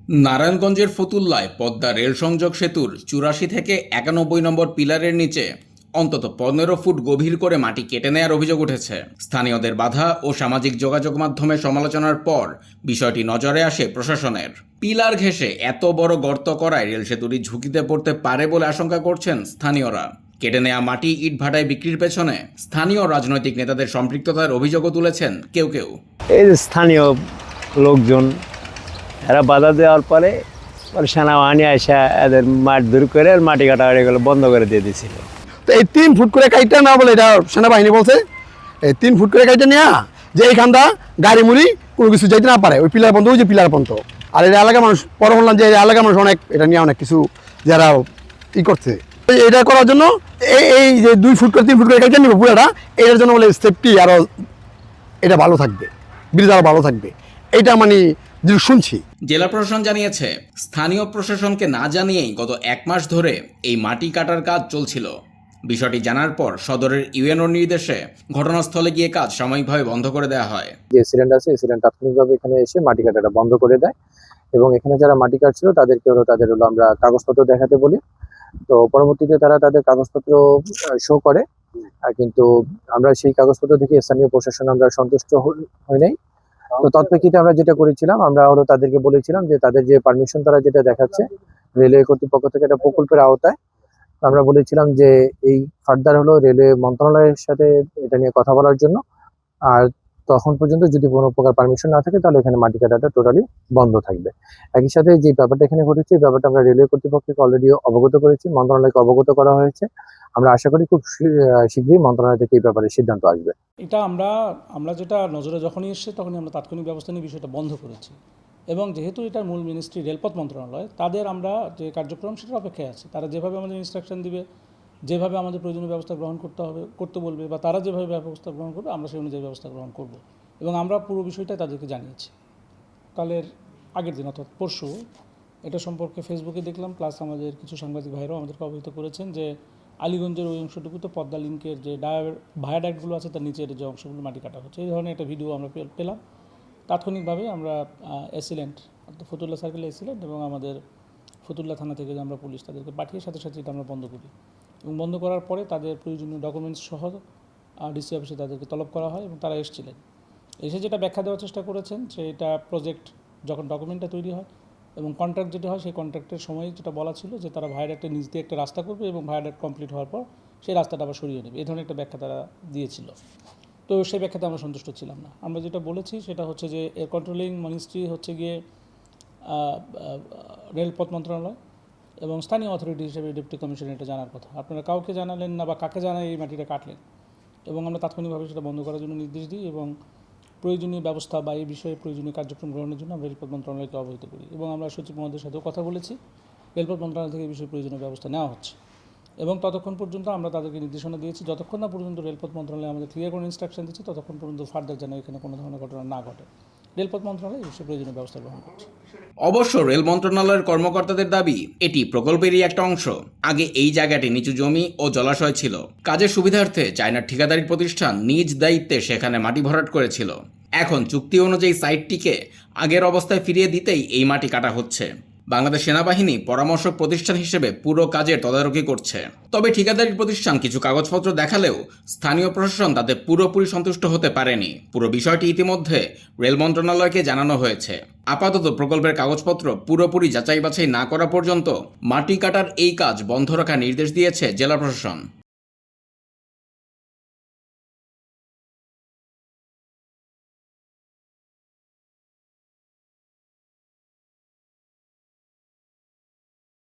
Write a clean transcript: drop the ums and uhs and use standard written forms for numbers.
নারায়ণগঞ্জের ফতুল্লায় পদ্মা রেল সংযোগ সেতুর ৮৪ থেকে ৯১ নম্বর পিলারের নিচে অন্তত ১৫ ফুট গভীর করে মাটি কেটে নেয়ার অভিযোগ উঠেছে। স্থানীয়দের বাধা ও সামাজিক যোগাযোগ মাধ্যমে সমালোচনার পর বিষয়টি নজরে আসে প্রশাসনের। পিলার ঘেঁষে এত বড় গর্ত করায় রেল সেতুটি ঝুঁকিতে পড়তে পারে বলে আশঙ্কা করছেন স্থানীয়রা। কেটে নেয়া মাটি ইটভাটায় বিক্রির পেছনে স্থানীয় রাজনৈতিক নেতাদের সম্পৃক্ততার অভিযোগও তুলেছেন কেউ কেউ। এই যে স্থানীয় লোকজন এরা বাধা দেওয়ার পরে সেনাবাহিনী এসে এদের মাঠ দূর করে মাটি কাটাকাটি এগুলো বন্ধ করে দিয়ে দিয়েছিল। তো এই ৩ ফুট করে কাইটা না বলে এটা সেনাবাহিনী বলছে, এই 3 ফুট করে কাইটা নেওয়া যে এইখানটা গাড়ি মুড়ি কোনো কিছু যাইতে না পারে, ওই পিলার পর্যন্ত, ওই যে পিলার পর্যন্ত। আর এটা এলাকার মানুষ পরে বললাম যে এলাকার মানুষ অনেক এটা নিয়ে অনেক কিছু যারা ই করছে এটা করার জন্য এই যে 2 ফুট করে 3 ফুট করে কাইটা নিবে পুরোটা, এটার জন্য বলে সেফটি আরও এটা ভালো থাকবে, ব্রিজ আরও ভালো থাকবে, এটা মানে শুনছি। জেলা প্রশাসন জানিয়েছে, স্থানীয় প্রশাসনকে না জানিয়েই গত 1 মাস ধরে এই মাটি কাটার কাজ চলছিল। বিষয়টি জানার পর সদরের ইউএনওর নির্দেশে ঘটনাস্থলে গিয়ে কাজ সাময়িকভাবে বন্ধ করে দেওয়া হয়। যে এসিডেন্ট আছে, এসিডেন্ট তাৎক্ষণিকভাবে এখানে এসে মাটি কাটাটা বন্ধ করে দেয় এবং এখানে যারা মাটি কাটছিল তাদেরকে তাদের আমরা কাগজপত্র দেখাতে বলি। তো পরবর্তীতে তারা তাদের কাগজপত্র শো করে, কিন্তু আমরা সেই কাগজপত্র দেখে স্থানীয় প্রশাসন আমরা সন্তুষ্ট হই নাই। তো তৎপ্রেক্ষিতে আমরা যেটা করেছিলাম, আমরা তাদেরকে বলেছিলাম যে তাদের যে পারমিশন তারা যেটা দেখাচ্ছে রেলওয়ে কর্তৃপক্ষ থেকে একটা প্রকল্পের আওতায়, আমরা বলেছিলাম যে এই ফার্দার রেলওয়ে মন্ত্রণালয়ের সাথে এটা নিয়ে কথা বলার জন্য। আর তখন পর্যন্ত যদি কোনো প্রকার পারমিশন না থাকে তাহলে এখানে মাটি কাটাটা টোটালি বন্ধ থাকবে। একই সাথে যে ব্যাপারটা এখানে ঘটেছে, এই ব্যাপারটা আমরা রেলওয়ে কর্তৃপক্ষকে অলরেডি অবগত করেছি, মন্ত্রণালয়কে অবগত করা হয়েছে। আমরা আশা করি খুব শীঘ্রই মন্ত্রণালয় থেকে এই ব্যাপারে সিদ্ধান্ত আসবে। এটা আমরা যেটা নজরে যখনই এসছে তখনই আমরা তাৎক্ষণিক ব্যবস্থা নিয়ে বিষয়টা বন্ধ করেছি। এবং যেহেতু এটার মূল মিনিস্ট্রি রেলপথ মন্ত্রণালয়, তাদের আমরা যে কার্যক্রম সেটার অপেক্ষায় আছে। তারা যেভাবে আমাদের ইনস্ট্রাকশন দিবে, যেভাবে আমাদের প্রয়োজনীয় ব্যবস্থা গ্রহণ করতে বলবে, বা তারা যেভাবে ব্যবস্থা গ্রহণ করবে আমরা সেই অনুযায়ী ব্যবস্থা গ্রহণ করব। এবং আমরা পুরো বিষয়টা তাদেরকে জানিয়েছি। কালের আগের দিন অর্থাৎ পরশু এটা সম্পর্কে ফেসবুকে দেখলাম, প্লাস আমাদের কিছু সাংবাদিক ভাইরাও আমাদেরকে অবহিত করেছেন যে আলীগঞ্জের ওই অংশটুকুতে পদ্মা লিঙ্কের যে ভায়াডাক্টগুলো আছে তার নিচের যে অংশগুলো মাটি কাটা হচ্ছে, এই ধরনের একটা ভিডিও আমরা পেলাম। তাৎক্ষণিকভাবে আমরা এসিলেন্ট অর্থাৎ ফতুল্লা সার্কেলে এসিলেন্ট এবং আমাদের ফতুল্লা থানা থেকে যে আমরা পুলিশ তাদেরকে পাঠিয়ে সাথে সাথে এটা আমরা বন্ধ করি। এবং বন্ধ করার পরে তাদের প্রয়োজনীয় ডকুমেন্টস সহ ডিসি অফিসে তাদেরকে তলব করা হয় এবং তারা এসেছিলেন। এসে যেটা ব্যাখ্যা দেওয়ার চেষ্টা করেছেন যে এটা প্রজেক্ট যখন ডকুমেন্টটা তৈরি হয় এবং কন্ট্রাক্ট যেটা হয়, সেই কন্ট্রাক্টের সময় যেটা বলা ছিল যে তারা ভায়াডাক্টের নিচ দিয়ে একটা রাস্তা করবে এবং ভায়াডাক্ট কমপ্লিট হওয়ার পর সেই রাস্তাটা আবার সরিয়ে নেবে, এই ধরনের একটা ব্যাখ্যা তারা দিয়েছিল। তো সেই ব্যাখ্যাতে আমরা সন্তুষ্ট ছিলাম না। আমরা যেটা বলেছি সেটা হচ্ছে যে এর কন্ট্রোলিং মিনিস্ট্রি হচ্ছে গিয়ে রেলপথ মন্ত্রণালয় এবং স্থানীয় অথরিটি হিসেবে ডেপুটি কমিশনার এটা জানার কথা। আপনারা কাউকে জানালেন না বা কাকে জানায় এই মাটিটা কাটলেন, এবং আমরা তাৎক্ষণিকভাবে সেটা বন্ধ করার জন্য নির্দেশ দিই এবং প্রয়োজনীয় ব্যবস্থা বা এই বিষয়ে প্রয়োজনীয় কার্যক্রম গ্রহণের জন্য আমরা রেলপথ মন্ত্রণালয়কে অবহিত করি এবং আমরা সচিব মহোদয়ের সাথেও কথা বলেছি। রেলপথ মন্ত্রণালয় থেকে এই বিষয়ে প্রয়োজনীয় ব্যবস্থা নেওয়া হচ্ছে এবং ততক্ষণ পর্যন্ত আমরা তাদেরকে নির্দেশনা দিয়েছি, যতক্ষণ না পর্যন্ত রেলপথ মন্ত্রণালয় আমাদের ক্লিয়ার কোনো ইনস্ট্রাকশন দিচ্ছে ততক্ষণ পর্যন্ত ফার্দার যেন এখানে কোনো ধরনের ঘটনা না ঘটে। রেলপথ মন্ত্রণালয় এই বিষয়ে প্রয়োজনীয় ব্যবস্থা গ্রহণ করছে। অবশ্য রেল মন্ত্রণালয়ের কর্মকর্তাদের দাবি, এটি প্রকল্পেরই একটা অংশ। আগে এই জায়গাটি নিচু জমি ও জলাশয় ছিল। কাজের সুবিধার্থে চায়নার ঠিকাদারি প্রতিষ্ঠান নিজ দায়িত্বে সেখানে মাটি ভরাট করেছিল। এখন চুক্তি অনুযায়ী সাইটটিকে আগের অবস্থায় ফিরিয়ে দিতেই এই মাটি কাটা হচ্ছে। বাংলাদেশ সেনাবাহিনী পরামর্শক প্রতিষ্ঠান হিসেবে পুরো কাজের তদারকি করছে। তবে ঠিকাদারি প্রতিষ্ঠান কিছু কাগজপত্র দেখালেও স্থানীয় প্রশাসন তাতে পুরোপুরি সন্তুষ্ট হতে পারেনি। পুরো বিষয়টি ইতিমধ্যে রেল মন্ত্রণালয়কে জানানো হয়েছে। আপাতত প্রকল্পের কাগজপত্র পুরোপুরি যাচাই বাছাই না করা পর্যন্ত মাটি কাটার এই কাজ বন্ধ রাখার নির্দেশ দিয়েছে জেলা প্রশাসন।